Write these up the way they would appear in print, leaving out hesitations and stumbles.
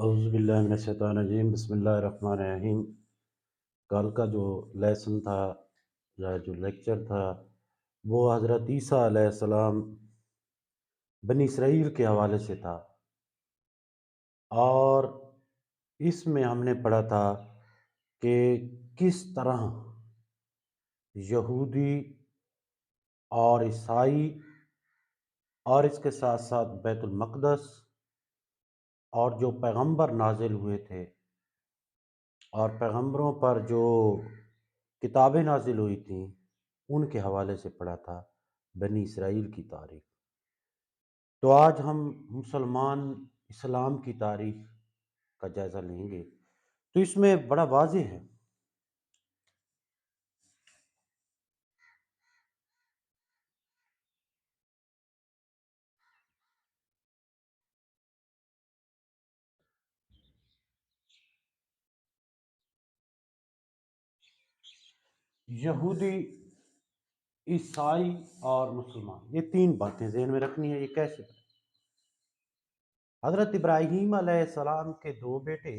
اعوذ باللہ من الشیطان الرجیم، بسم اللہ الرحمن الرحیم۔ کل کا جو لیسن تھا یا جو لیکچر تھا وہ حضرت عیسیٰ علیہ السلام بنی اسرائیل کے حوالے سے تھا، اور اس میں ہم نے پڑھا تھا کہ کس طرح یہودی اور عیسائی اور اس کے ساتھ ساتھ بیت المقدس اور جو پیغمبر نازل ہوئے تھے اور پیغمبروں پر جو کتابیں نازل ہوئی تھیں ان کے حوالے سے پڑھا تھا بنی اسرائیل کی تاریخ۔ تو آج ہم مسلمان اسلام کی تاریخ کا جائزہ لیں گے۔ تو اس میں بڑا واضح ہے یہودی، عیسائی اور مسلمان، یہ تین باتیں ذہن میں رکھنی ہے۔ یہ کیسے؟ حضرت ابراہیم علیہ السلام کے دو بیٹے،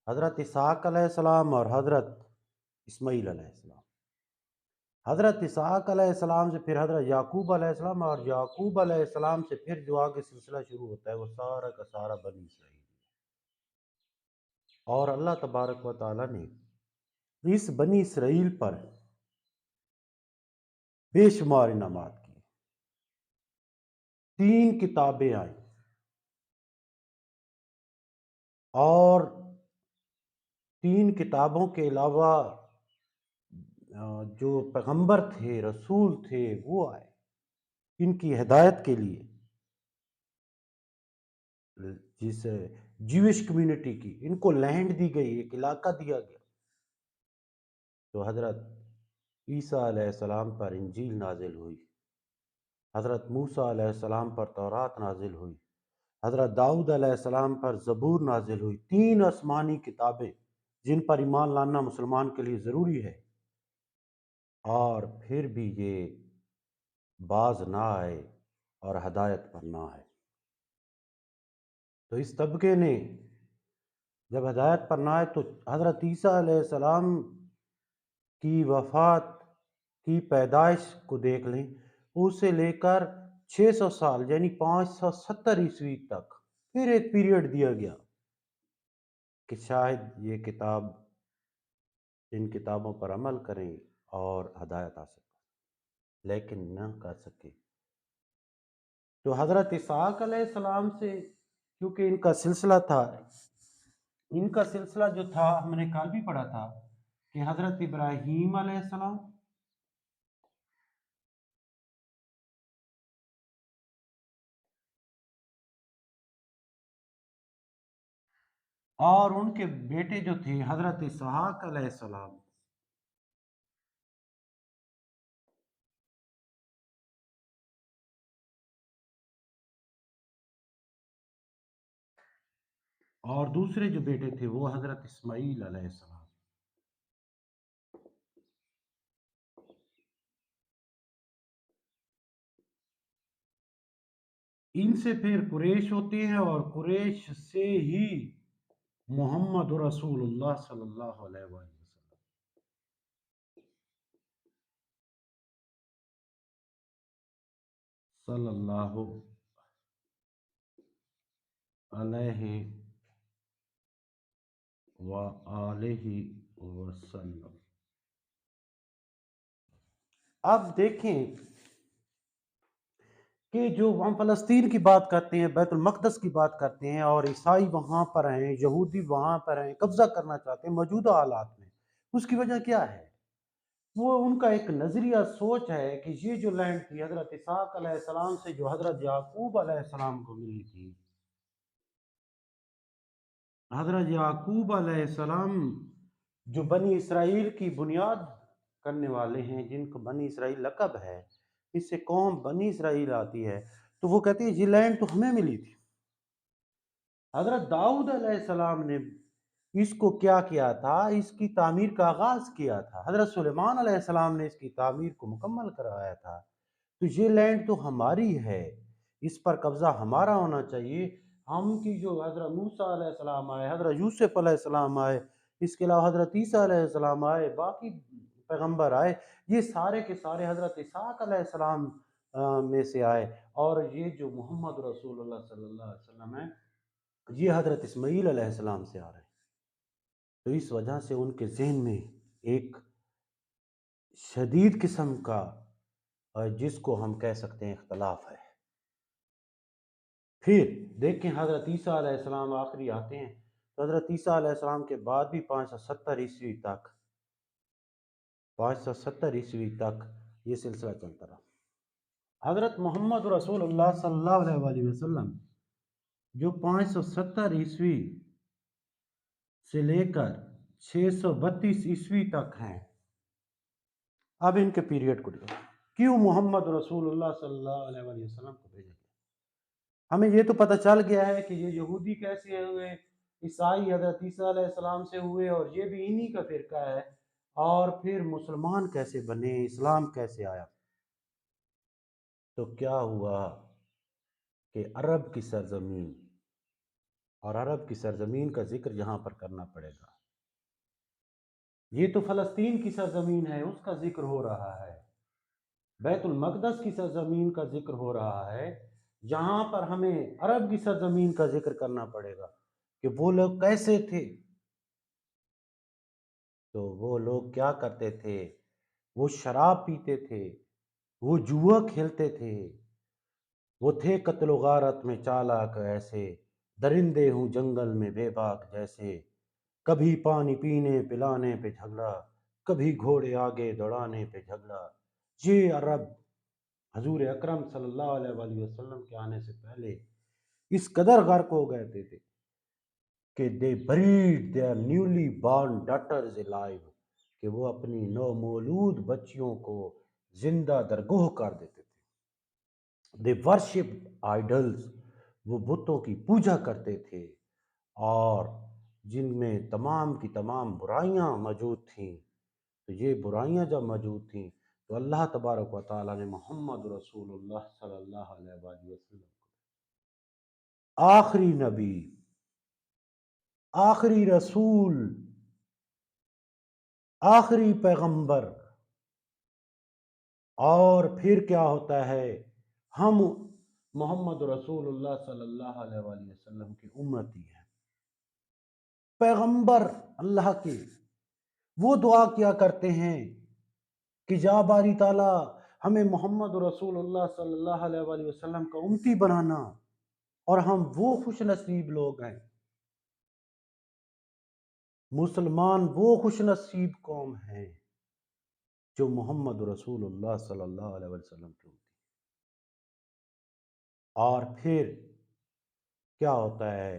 حضرت اسحاق علیہ السلام اور حضرت اسماعیل علیہ السلام۔ حضرت اسحاق علیہ السلام سے پھر حضرت یعقوب علیہ السلام، اور یعقوب علیہ السلام سے پھر جو آگے سلسلہ شروع ہوتا ہے وہ سارا کا سارا بنی اسرائیل۔ اور اللہ تبارک و تعالیٰ نے اس بنی اسرائیل پر بے شمار انعامات کیے۔ تین کتابیں آئیں، اور تین کتابوں کے علاوہ جو پیغمبر تھے، رسول تھے، وہ آئے ان کی ہدایت کے لیے، جس جیوش کمیونٹی کی، ان کو لینڈ دی گئی، ایک علاقہ دیا گیا۔ تو حضرت عیسیٰ علیہ السلام پر انجیل نازل ہوئی، حضرت موسیٰ علیہ السلام پر تورات نازل ہوئی، حضرت داؤد علیہ السلام پر زبور نازل ہوئی۔ تین آسمانی کتابیں جن پر ایمان لانا مسلمان کے لیے ضروری ہے، اور پھر بھی یہ باز نہ آئے اور ہدایت پر نہ آئے۔ تو اس طبقے نے جب ہدایت پر نہ آئے تو حضرت عیسیٰ علیہ السلام کی وفات کی پیدائش کو دیکھ لیں، اس سے لے کر 600 سال یعنی 570 عیسوی تک پھر ایک پیریڈ دیا گیا کہ شاید یہ کتاب، ان کتابوں پر عمل کریں اور ہدایت حاصل کریں، لیکن نہ کر سکے۔ تو حضرت اسحاق علیہ السلام سے کیونکہ ان کا سلسلہ تھا، ان کا سلسلہ جو تھا ہم نے کل بھی پڑھا تھا کہ حضرت ابراہیم علیہ السلام اور ان کے بیٹے جو تھے حضرت اسحاق علیہ السلام، اور دوسرے جو بیٹے تھے وہ حضرت اسماعیل علیہ السلام۔ ان سے پھر قریش ہوتے ہیں، اور قریش سے ہی محمد رسول اللہ صلی اللہ علیہ وسلم صلی اللہ علیہ وآلہ وسلم۔ اب دیکھیں کہ جو ہم فلسطین کی بات کرتے ہیں، بیت المقدس کی بات کرتے ہیں، اور عیسائی وہاں پر ہیں، یہودی وہاں پر ہیں، قبضہ کرنا چاہتے ہیں موجودہ حالات میں، اس کی وجہ کیا ہے؟ وہ ان کا ایک نظریہ سوچ ہے کہ یہ جو لینڈ تھی حضرت اسحاق علیہ السلام سے جو حضرت یعقوب علیہ السلام کو ملی تھی، حضرت یعقوب علیہ السلام جو بنی اسرائیل کی بنیاد کرنے والے ہیں، جن کو بنی اسرائیل لقب ہے، اس سے قوم بنی اسرائیل آتی ہے، تو وہ کہتے ہیں یہ لینڈ تو ہمیں ملی تھی۔ حضرت داؤد علیہ السلام نے اس کو کیا کیا تھا؟ اس کی تعمیر کا آغاز کیا تھا۔ حضرت سلیمان علیہ السلام نے اس کی تعمیر کو مکمل کروایا تھا۔ تو یہ لینڈ تو ہماری ہے، اس پر قبضہ ہمارا ہونا چاہیے، ہم کی جو حضرت موسیٰ علیہ السلام آئے، حضرت یوسف علیہ السلام آئے، اس کے علاوہ حضرت عیسیٰ علیہ السلام آئے، باقی پیغمبر آئے، یہ سارے کے سارے حضرت اسحاق علیہ السلام میں سے آئے، اور یہ جو محمد رسول اللہ صلی اللہ علیہ وسلم ہے یہ حضرت اسماعیل علیہ السلام سے آ رہے ہیں۔ تو اس وجہ سے ان کے ذہن میں ایک شدید قسم کا جس کو ہم کہہ سکتے ہیں اختلاف ہے۔ پھر دیکھیں حضرت عیسیٰ علیہ السلام آخری آتے ہیں، تو حضرت عیسیٰ علیہ السلام کے بعد بھی 570 عیسوی تک یہ سلسلہ چلتا رہا۔ حضرت محمد رسول اللہ صلی اللہ علیہ وسلم جو 570 عیسوی سے لے کر 632 عیسوی تک ہیں، اب ان کے پیریڈ کو دیکھو، کیوں محمد رسول اللہ صلی اللہ علیہ وسلم کو بھیجا گیا؟ ہمیں یہ تو پتہ چل گیا ہے کہ یہ یہودی کیسے ہوئے، عیسائی حضرت عیسیٰ علیہ السلام سے ہوئے اور یہ بھی انہی کا فرقہ ہے، اور پھر مسلمان کیسے بنے، اسلام کیسے آیا؟ تو کیا ہوا کہ عرب کی سرزمین، اور عرب کی سرزمین کا ذکر یہاں پر کرنا پڑے گا، یہ تو فلسطین کی سرزمین ہے، اس کا ذکر ہو رہا ہے، بیت المقدس کی سرزمین کا ذکر ہو رہا ہے، یہاں پر ہمیں عرب کی سرزمین کا ذکر کرنا پڑے گا کہ وہ لوگ کیسے تھے۔ تو وہ لوگ کیا کرتے تھے؟ وہ شراب پیتے تھے، وہ جوا کھیلتے تھے، وہ تھے قتل و غارت میں چالاک ایسے، درندے ہوں جنگل میں بے باک جیسے، کبھی پانی پینے پلانے پہ جھگڑا، کبھی گھوڑے آگے دوڑانے پہ جھگڑا۔ یہ عرب حضور اکرم صلی اللہ علیہ وسلم کے آنے سے پہلے اس قدر غرق ہو گئے تھے کہ they buried their newly born daughters alive، کہ وہ اپنی نومولود بچیوں کو زندہ درگوہ کر دیتے تھے۔ they worshipped idols، وہ بتوں کی پوجا کرتے تھے، اور جن میں تمام کی تمام برائیاں موجود تھیں۔ تو یہ برائیاں جب موجود تھیں تو اللہ تبارک و تعالیٰ نے محمد رسول اللہ صلی اللہ علیہ وآلہ وسلم آخری نبی، آخری رسول، آخری پیغمبر، اور پھر کیا ہوتا ہے، ہم محمد رسول اللہ صلی اللہ علیہ وآلہ وسلم کی امتی ہیں۔ پیغمبر اللہ کے وہ دعا کیا کرتے ہیں کہ یا باری تعالیٰ ہمیں محمد رسول اللہ صلی اللہ علیہ وآلہ وسلم کا امتی بنانا، اور ہم وہ خوش نصیب لوگ ہیں، مسلمان وہ خوش نصیب قوم ہیں جو محمد رسول اللہ صلی اللہ علیہ وسلم کی امتی۔ اور پھر کیا ہوتا ہے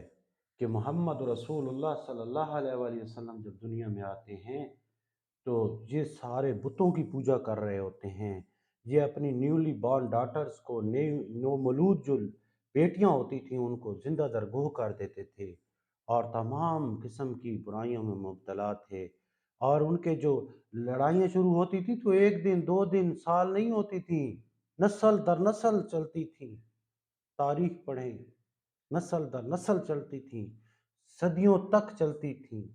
کہ محمد رسول اللہ صلی اللہ علیہ وآلہ وسلم جب دنیا میں آتے ہیں تو یہ سارے بتوں کی پوجا کر رہے ہوتے ہیں، یہ اپنی نیولی بورن ڈاٹرز کو، نومولود جو بیٹیاں ہوتی تھیں ان کو زندہ درگوہ کر دیتے تھے، اور تمام قسم کی برائیوں میں مبتلا تھے، اور ان کے جو لڑائیاں شروع ہوتی تھی تو ایک دن، دو دن، سال نہیں ہوتی تھیں، نسل در نسل چلتی تھیں۔ تاریخ پڑھیں، نسل در نسل چلتی تھیں، صدیوں تک چلتی تھیں۔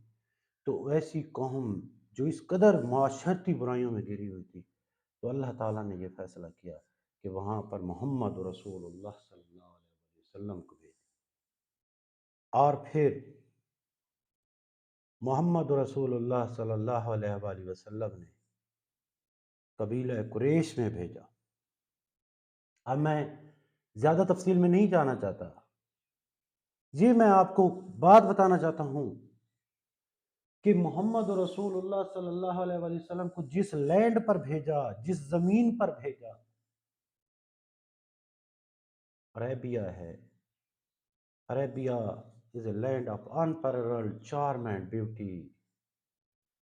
تو ایسی قوم جو اس قدر معاشرتی برائیوں میں گھری ہوئی تھی، تو اللہ تعالیٰ نے یہ فیصلہ کیا کہ وہاں پر محمد رسول اللہ صلی اللہ علیہ وسلم کو بھیج دیا۔ اور پھر محمد رسول اللہ صلی اللہ علیہ وآلہ وسلم نے قبیلہ قریش میں بھیجا۔ اب میں زیادہ تفصیل میں نہیں جانا چاہتا، یہ میں آپ کو بات بتانا چاہتا ہوں کہ محمد رسول اللہ صلی اللہ علیہ وآلہ وسلم کو جس لینڈ پر بھیجا، جس زمین پر بھیجا، عربیہ ہے۔ Arabia is a land of unparalleled charm and beauty،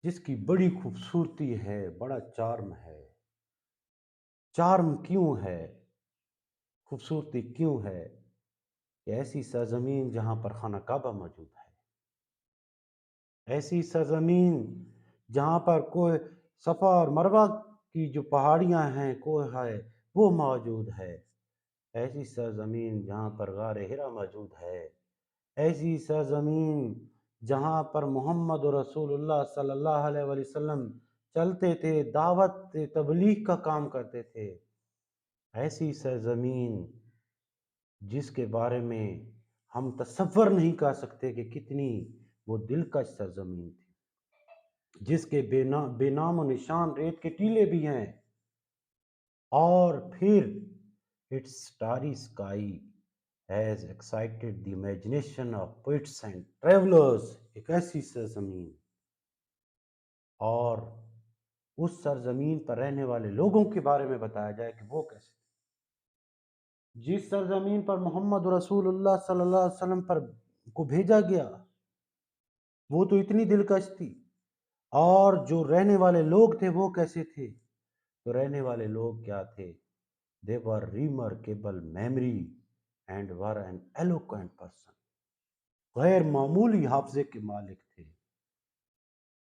جس کی بڑی خوبصورتی ہے، بڑا چارم ہے۔ چارم کیوں ہے، خوبصورتی کیوں ہے؟ کہ ایسی سرزمین جہاں پر خانہ کعبہ موجود ہے، ایسی سرزمین جہاں پر کوہ صفا اور مروہ کی جو پہاڑیاں ہیں، کوہ ہے، وہ موجود ہے، ایسی سرزمین جہاں پر غار ہرا موجود ہے، ایسی سرزمین جہاں پر محمد رسول اللہ صلی اللہ علیہ وآلہ وسلم چلتے تھے، دعوت تبلیغ کا کام کرتے تھے، ایسی سرزمین جس کے بارے میں ہم تصور نہیں کر سکتے کہ کتنی وہ دلکش سرزمین تھی، جس کے بے نام و نشان ریت کے ٹیلے بھی ہیں، اور پھر it's starry sky has excited the imagination of poets and travelers. ایک ایسی سرزمین، اور اس سرزمین پر رہنے والے لوگوں کے بارے میں بتایا جائے کہ وہ کیسے تھے۔ جس سرزمین پر محمد رسول اللہ صلی اللہ علیہ وسلم پر کو بھیجا گیا وہ تو اتنی دلکش تھی، اور جو رہنے والے لوگ تھے وہ کیسے تھے؟ تو رہنے والے لوگ کیا تھے؟ They were remarkable memory and were an eloquent person. غیر معمولی حافظے کے مالک تھے،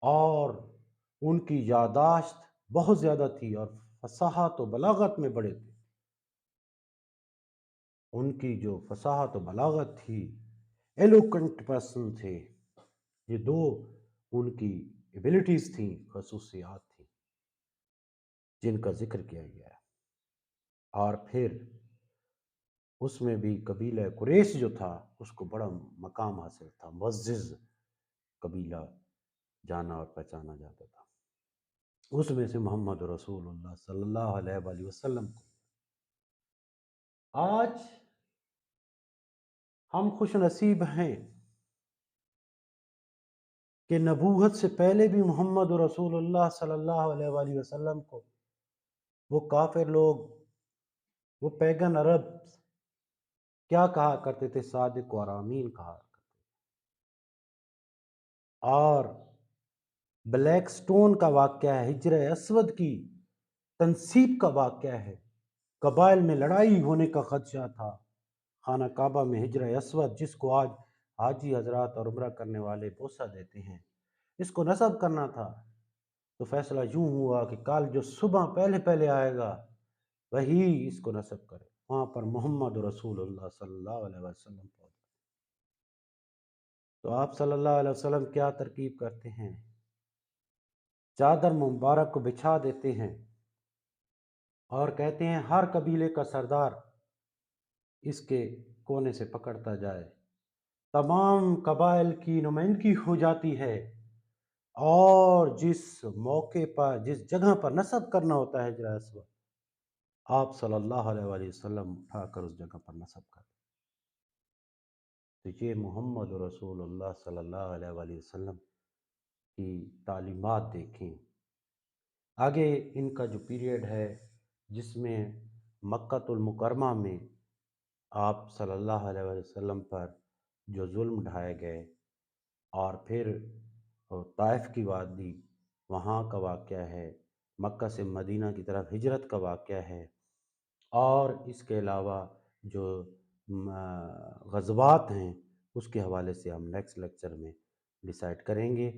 اور ان کی یادداشت بہت زیادہ تھی، اور فصاحت و بلاغت میں بڑے تھے۔ ان کی جو فصاحت و بلاغت تھی، ایلوکنٹ پرسن تھے، یہ دو ان کی ایبلٹیز تھیں، خصوصیات تھیں جن کا ذکر کیا گیا ہے۔ اور پھر اس میں بھی قبیلہ قریش جو تھا اس کو بڑا مقام حاصل تھا، معزز قبیلہ جانا اور پہچانا جاتا تھا۔ اس میں سے محمد رسول اللہ صلی اللہ علیہ وآلہ وسلم کو آج ہم خوش نصیب ہیں کہ نبوت سے پہلے بھی محمد رسول اللہ صلی اللہ علیہ وآلہ وسلم کو وہ کافر لوگ، وہ پیگن عرب کیا کہا کرتے تھے؟ صادق و امین کہا کرتے تھے۔ اور بلیک سٹون کا واقعہ ہے، حجر اسود کی تنصیب کا واقعہ ہے، قبائل میں لڑائی ہونے کا خدشہ تھا، خانہ کعبہ میں حجر اسود جس کو آج حاجی حضرات اور عمرہ کرنے والے بوسہ دیتے ہیں، اس کو نصب کرنا تھا۔ تو فیصلہ یوں ہوا کہ کل جو صبح پہلے پہلے آئے گا وہی اس کو نصب کرے۔ وہاں پر محمد رسول اللہ صلی اللہ علیہ وسلم پہنچے۔ تو آپ صلی اللہ علیہ وسلم کیا ترکیب کرتے ہیں؟ چادر مبارک کو بچھا دیتے ہیں اور کہتے ہیں ہر قبیلے کا سردار اس کے کونے سے پکڑتا جائے، تمام قبائل کی نمائندگی ہو جاتی ہے، اور جس موقع پر جس جگہ پر نصب کرنا ہوتا ہے حجر اسود، آپ صلی اللہ علیہ وآلہ وسلم اٹھا کر اس جگہ پر نصب کرتے۔ تو یہ محمد رسول اللہ صلی اللہ علیہ وآلہ وسلم کی تعلیمات دیکھیں۔ آگے ان کا جو پیریڈ ہے جس میں مکہ المکرمہ میں آپ صلی اللہ علیہ وآلہ وسلم پر جو ظلم ڈھائے گئے، اور پھر طائف کی وادی وہاں کا واقعہ ہے، مکہ سے مدینہ کی طرف ہجرت کا واقعہ ہے، اور اس کے علاوہ جو غزوات ہیں اس کے حوالے سے ہم نیکسٹ لیکچر میں ڈیسائیڈ کریں گے،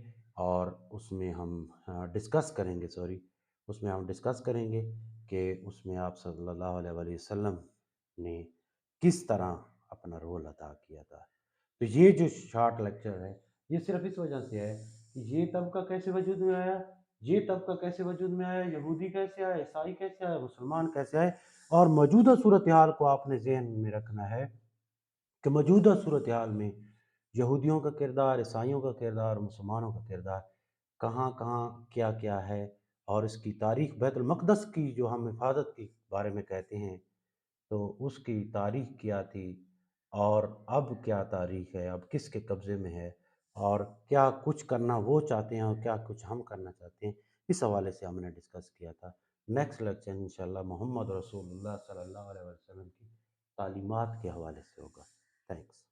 اور اس میں ہم ڈسکس کریں گے کہ اس میں آپ صلی اللہ علیہ وآلہ وسلم نے کس طرح اپنا رول ادا کیا تھا۔ تو یہ جو شارٹ لیکچر ہے یہ صرف اس وجہ سے ہے کہ یہ طبقہ کیسے وجود میں آیا، یہ طبقہ کیسے وجود میں آیا، یہودی کیسے آیا، عیسائی کیسے آیا، مسلمان کیسے آئے، اور موجودہ صورتحال کو آپ نے ذہن میں رکھنا ہے کہ موجودہ صورتحال میں یہودیوں کا کردار، عیسائیوں کا کردار، مسلمانوں کا کردار کہاں کہاں کیا کیا ہے، اور اس کی تاریخ بیت المقدس کی جو ہم حفاظت کے بارے میں کہتے ہیں تو اس کی تاریخ کیا تھی، اور اب کیا تاریخ ہے، اب کس کے قبضے میں ہے، اور کیا کچھ کرنا وہ چاہتے ہیں اور کیا کچھ ہم کرنا چاہتے ہیں، اس حوالے سے ہم نے ڈسکس کیا تھا۔ نیکسٹ لیکچر انشاءاللہ محمد رسول اللہ صلی اللہ علیہ وسلم کی تعلیمات کے حوالے سے ہوگا۔ تھینکس۔